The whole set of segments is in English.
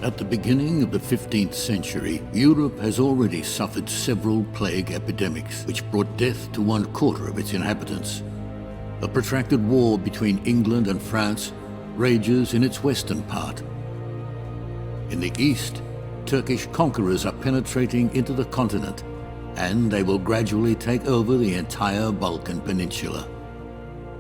At the beginning of the 15th century, Europe has already suffered several plague epidemics, which brought death to 1/4 of its inhabitants. A protracted war between England and France rages in its western part. In the east, Turkish conquerors are penetrating into the continent, and they will gradually take over the entire Balkan Peninsula.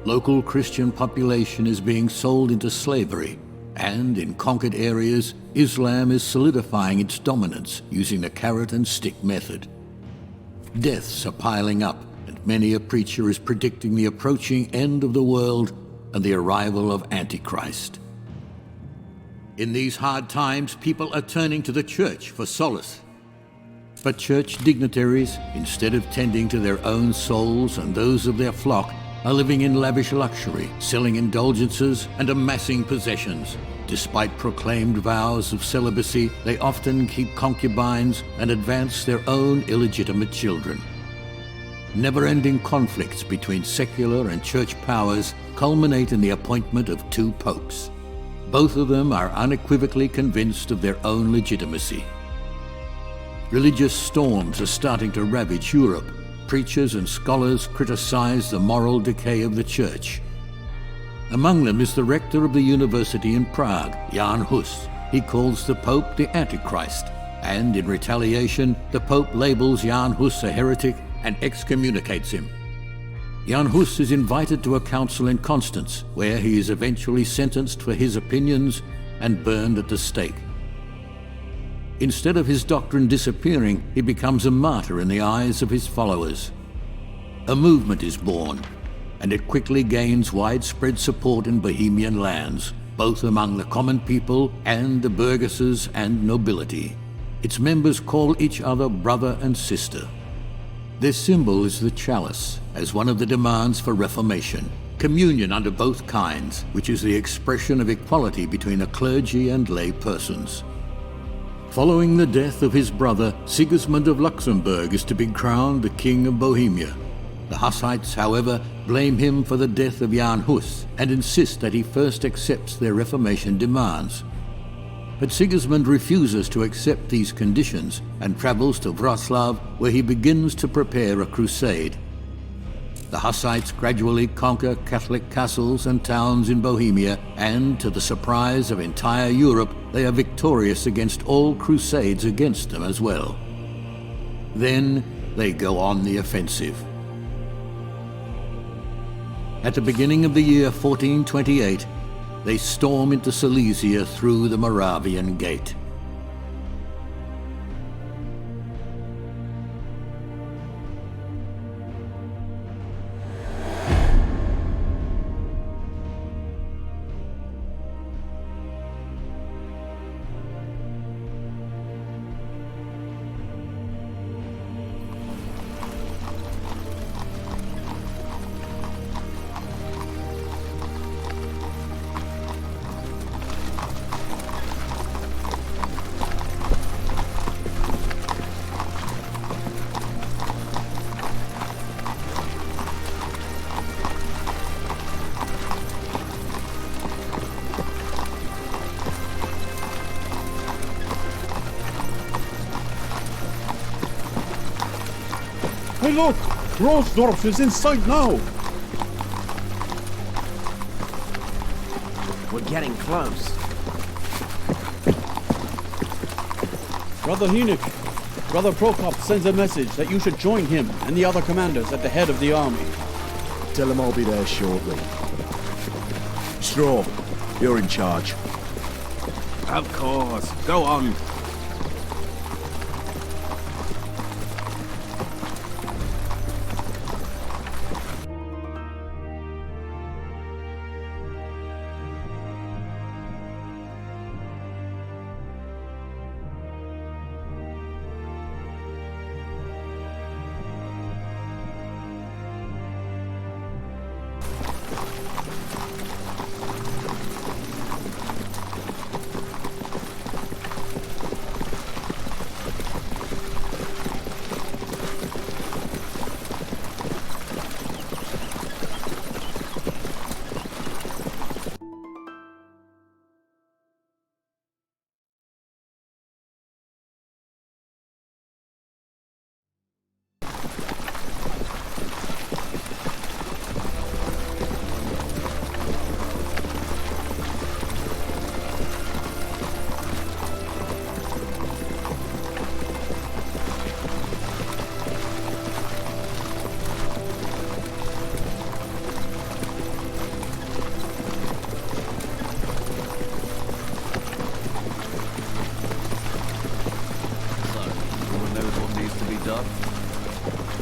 Local Christian population is being sold into slavery, and in conquered areas, Islam is solidifying its dominance using the carrot and stick method. Deaths are piling up, and many a preacher is predicting the approaching end of the world and the arrival of Antichrist. In these hard times, people are turning to the church for solace. But church dignitaries, instead of tending to their own souls and those of their flock, are living in lavish luxury, selling indulgences and amassing possessions. Despite proclaimed vows of celibacy, they often keep concubines and advance their own illegitimate children. Never-ending conflicts between secular and church powers culminate in the appointment of 2 popes. Both of them are unequivocally convinced of their own legitimacy. Religious storms are starting to ravage Europe. Preachers and scholars criticize the moral decay of the church. Among them is the rector of the university in Prague, Jan Hus. He calls the Pope the Antichrist, and in retaliation, the Pope labels Jan Hus a heretic and excommunicates him. Jan Hus is invited to a council in Constance, where he is eventually sentenced for his opinions and burned at the stake. Instead of his doctrine disappearing, he becomes a martyr in the eyes of his followers. A movement is born, and it quickly gains widespread support in Bohemian lands, both among the common people and the burgesses and nobility. Its members call each other brother and sister. Their symbol is the chalice, as one of the demands for reformation. Communion under both kinds, which is the expression of equality between the clergy and lay persons. Following the death of his brother, Sigismund of Luxembourg is to be crowned the King of Bohemia. The Hussites, however, blame him for the death of Jan Hus and insist that he first accepts their Reformation demands. But Sigismund refuses to accept these conditions and travels to Wrocław, where he begins to prepare a crusade. The Hussites gradually conquer Catholic castles and towns in Bohemia, and to the surprise of entire Europe, they are victorious against all crusades against them as well. Then they go on the offensive. At the beginning of the year 1428, they storm into Silesia through the Moravian Gate. Hey look! Grossdorf is in sight now! We're getting close. Brother Hynek, Brother Prokop sends a message that you should join him and the other commanders at the head of the army. Tell him I'll be there shortly. Straw, you're in charge. Of course. Go on.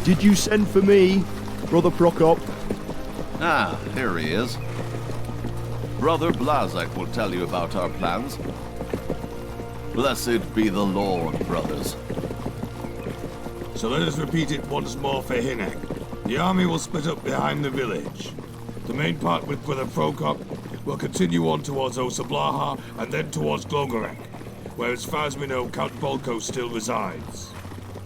Did you send for me, Brother Prokop? Ah, here he is. Brother Blazak will tell you about our plans. Blessed be the Lord, brothers. So let us repeat it once more for Hinek. The army will split up behind the village. The main part with Brother Prokop will continue on towards Osablaha and then towards Glogorek, where as far as we know Count Bolko still resides.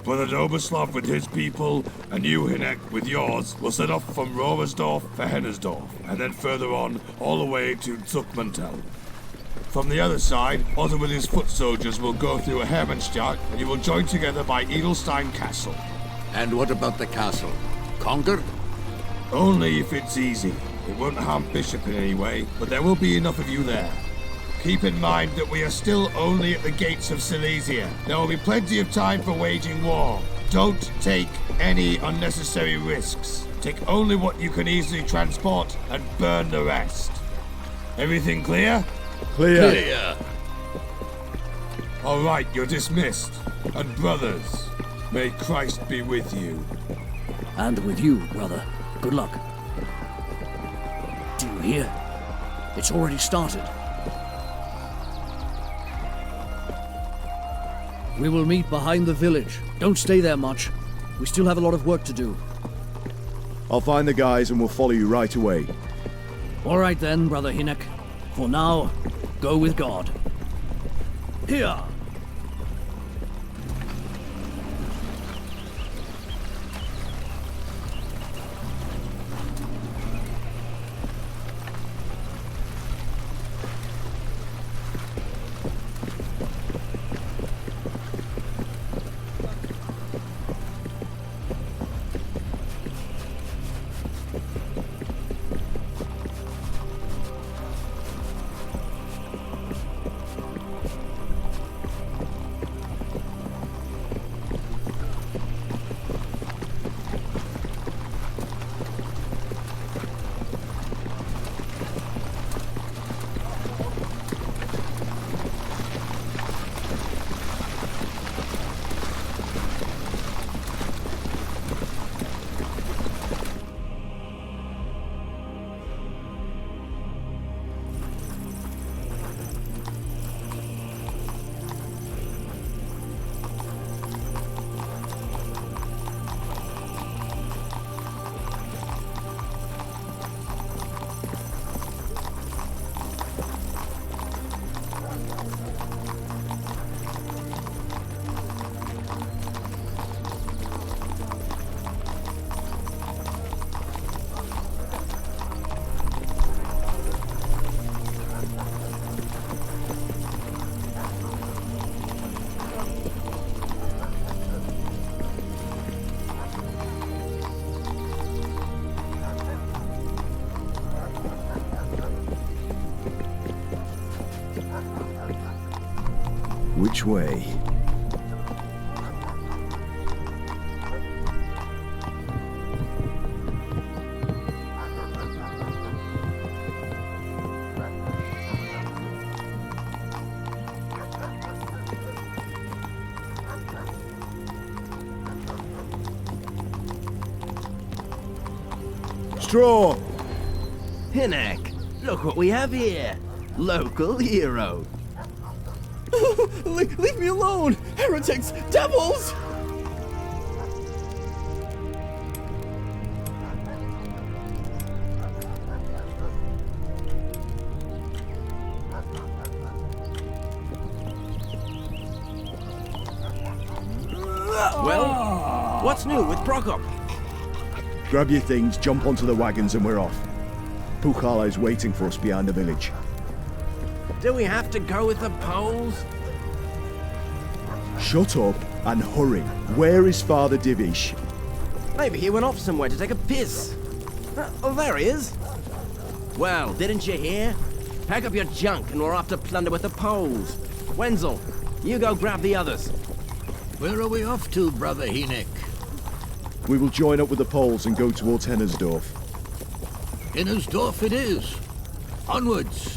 Brother Doberslav with his people, and you, Hinek, with yours, will set off from Roversdorf for Hennersdorf, and then further on, all the way to Zuckmantel. From the other side, Otto with his foot soldiers will go through a Hermannstadt, and you will join together by Edelstein Castle. And what about the castle? Conquer? Only if it's easy. It won't harm Bishop in any way, but there will be enough of you there. Keep in mind that we are still only at the gates of Silesia. There will be plenty of time for waging war. Don't take any unnecessary risks. Take only what you can easily transport and burn the rest. Everything clear? Clear. All right, you're dismissed. And brothers, may Christ be with you. And with you, brother. Good luck. Do you hear? It's already started. We will meet behind the village. Don't stay there much. We still have a lot of work to do. I'll find the guys and we'll follow you right away. All right then, Brother Hinek. For now, go with God. Here! Which way? Straw! Hinek, look what we have here. Local hero. Leave me alone! Heretics! Devils! Well, what's new with Prokop? Grab your things, jump onto the wagons and we're off. Pukala is waiting for us behind the village. Do we have to go with the Poles? Shut up and hurry. Where is Father Divish? Maybe he went off somewhere to take a piss. Oh, there he is. Well, didn't you hear? Pack up your junk and we're off to plunder with the Poles. Wenzel, you go grab the others. Where are we off to, Brother Hinek? We will join up with the Poles and go towards Hennersdorf. Innersdorf it is. Onwards.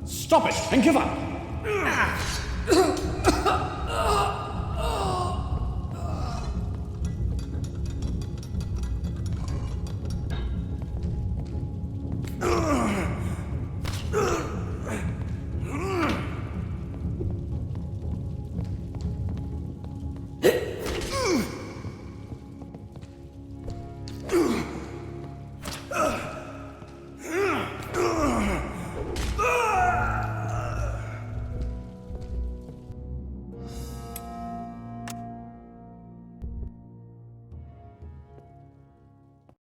Stop it and give up!